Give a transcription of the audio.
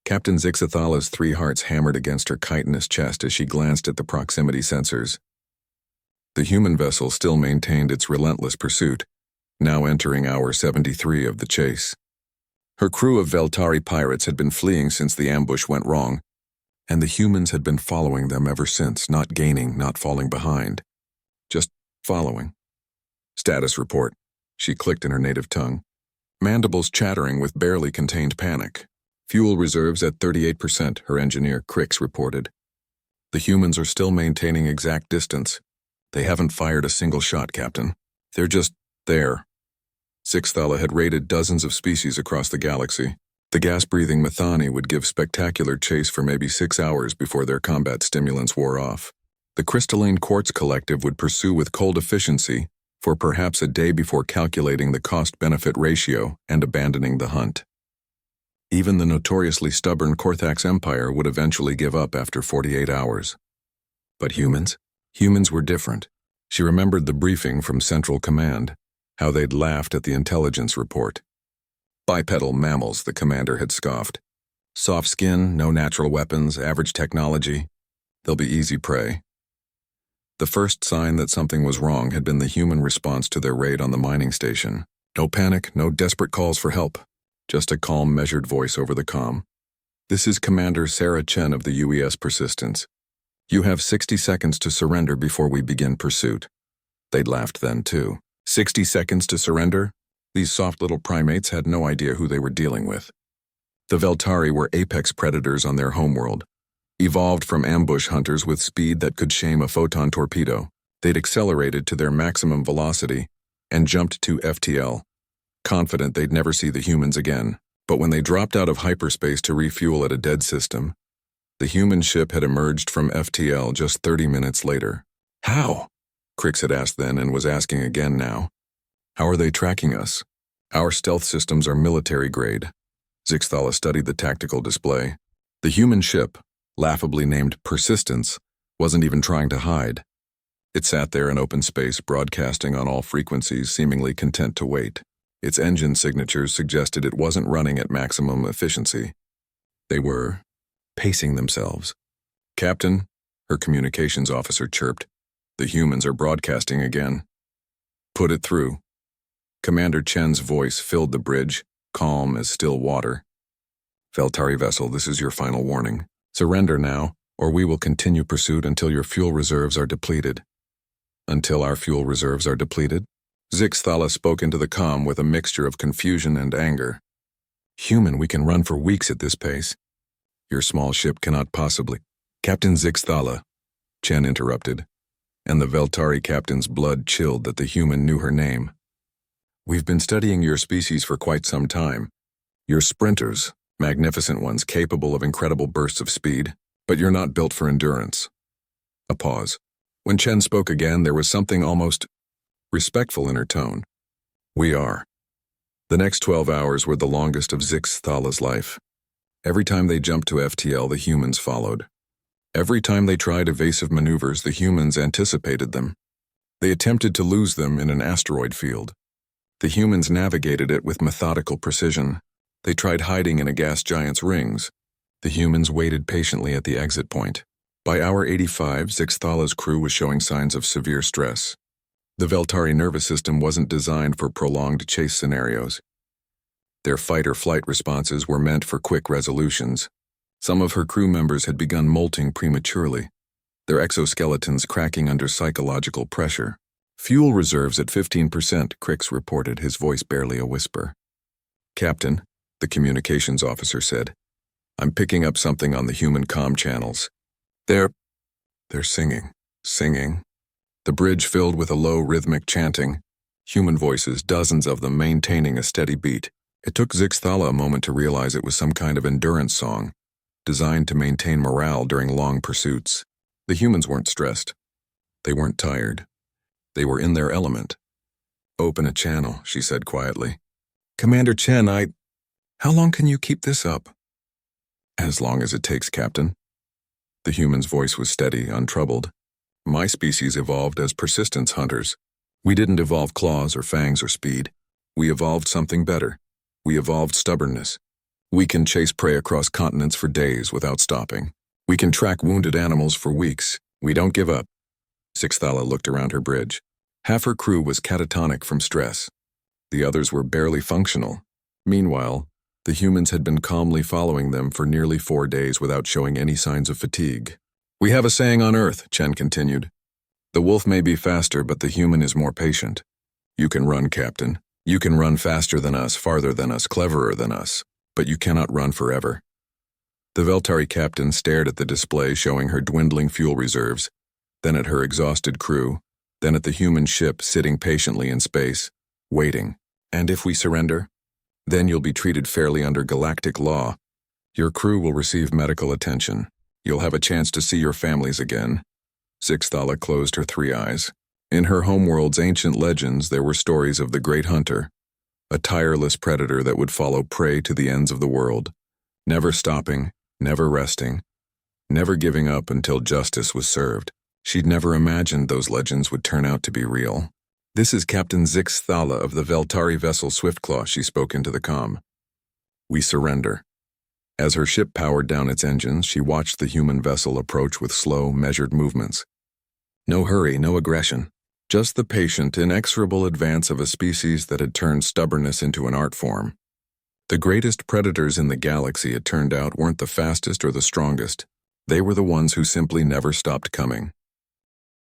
Captain Zixathala's 3 hearts hammered against her chitinous chest as she glanced at the proximity sensors. The human vessel still maintained its relentless pursuit, now entering hour 73 of the chase. Her crew of Veltari pirates had been fleeing since the ambush went wrong, and the humans had been following them ever since, not gaining, not falling behind. Just following. Status report. She clicked in her native tongue, mandibles chattering with barely contained panic. Fuel reserves at 38%, her engineer, Crix, reported. The humans are still maintaining exact distance. They haven't fired a single shot, Captain. They're just there. Zixthala had raided dozens of species across the galaxy. The gas-breathing Methani would give spectacular chase for maybe 6 hours before their combat stimulants wore off. The crystalline quartz collective would pursue with cold efficiency for perhaps a day before calculating the cost-benefit ratio and abandoning the hunt. Even the notoriously stubborn Korthax Empire would eventually give up after 48 hours. But humans? Humans were different. She remembered the briefing from Central Command, how they'd laughed at the intelligence report. Bipedal mammals, the commander had scoffed. Soft skin, no natural weapons, average technology. They'll be easy prey. The first sign that something was wrong had been the human response to their raid on the mining station. No panic, no desperate calls for help. Just a calm, measured voice over the comm. This is Commander Sarah Chen of the UES Persistence. You have 60 seconds to surrender before we begin pursuit. They'd laughed then, too. 60 seconds to surrender? These soft little primates had no idea who they were dealing with. The Veltari were apex predators on their homeworld. Evolved from ambush hunters with speed that could shame a photon torpedo, they'd accelerated to their maximum velocity and jumped to FTL, confident they'd never see the humans again. But when they dropped out of hyperspace to refuel at a dead system, the human ship had emerged from FTL just 30 minutes later. How? Crix had asked then and was asking again now. How are they tracking us? Our stealth systems are military grade. Zixthala studied the tactical display. The human ship, laughably named Persistence, wasn't even trying to hide. It sat there in open space, broadcasting on all frequencies, seemingly content to wait. Its engine signatures suggested it wasn't running at maximum efficiency. They were pacing themselves. Captain, her communications officer chirped, the humans are broadcasting again. Put it through. Commander Chen's voice filled the bridge, calm as still water. Veltari vessel, this is your final warning. Surrender now, or we will continue pursuit until your fuel reserves are depleted. Until our fuel reserves are depleted? Zixthala spoke into the comm with a mixture of confusion and anger. Human, we can run for weeks at this pace. Your small ship cannot possibly. Captain Zixthala, Chen interrupted, and the Veltari captain's blood chilled that the human knew her name. We've been studying your species for quite some time. You're sprinters, magnificent ones capable of incredible bursts of speed, but you're not built for endurance. A pause. When Chen spoke again, there was something almost respectful in her tone. We are. The next 12 hours were the longest of Zixthala's life. Every time they jumped to FTL, the humans followed. Every time they tried evasive maneuvers, the humans anticipated them. They attempted to lose them in an asteroid field. The humans navigated it with methodical precision. They tried hiding in a gas giant's rings. The humans waited patiently at the exit point. By hour 85, Zixthala's crew was showing signs of severe stress. The Veltari nervous system wasn't designed for prolonged chase scenarios. Their fight-or-flight responses were meant for quick resolutions. Some of her crew members had begun molting prematurely, their exoskeletons cracking under psychological pressure. Fuel reserves at 15%, Crix reported, his voice barely a whisper. Captain, the communications officer said, I'm picking up something on the human comm channels. They're singing. The bridge filled with a low rhythmic chanting, human voices, dozens of them maintaining a steady beat. It took Zixthala a moment to realize it was some kind of endurance song, designed to maintain morale during long pursuits. The humans weren't stressed. They weren't tired. They were in their element. Open a channel, she said quietly. Commander Chen, how long can you keep this up? As long as it takes, Captain. The human's voice was steady, untroubled. My species evolved as persistence hunters. We didn't evolve claws or fangs or speed. We evolved something better. We evolved stubbornness. We can chase prey across continents for days without stopping. We can track wounded animals for weeks. We don't give up. Sixthala looked around her bridge. Half her crew was catatonic from stress. The others were barely functional. Meanwhile, the humans had been calmly following them for nearly 4 days without showing any signs of fatigue. We have a saying on Earth, Chen continued. The wolf may be faster, but the human is more patient. You can run, Captain. You can run faster than us, farther than us, cleverer than us, but you cannot run forever. The Veltari captain stared at the display showing her dwindling fuel reserves, then at her exhausted crew, then at the human ship sitting patiently in space, waiting. And if we surrender? Then you'll be treated fairly under galactic law. Your crew will receive medical attention. You'll have a chance to see your families again. Sixthala closed her 3 eyes. In her homeworld's ancient legends, there were stories of the Great Hunter, a tireless predator that would follow prey to the ends of the world, never stopping, never resting, never giving up until justice was served. She'd never imagined those legends would turn out to be real. This is Captain Sixthala of the Veltari vessel Swiftclaw, she spoke into the comm. We surrender. As her ship powered down its engines, she watched the human vessel approach with slow, measured movements. No hurry, no aggression. Just the patient, inexorable advance of a species that had turned stubbornness into an art form. The greatest predators in the galaxy, it turned out, weren't the fastest or the strongest. They were the ones who simply never stopped coming.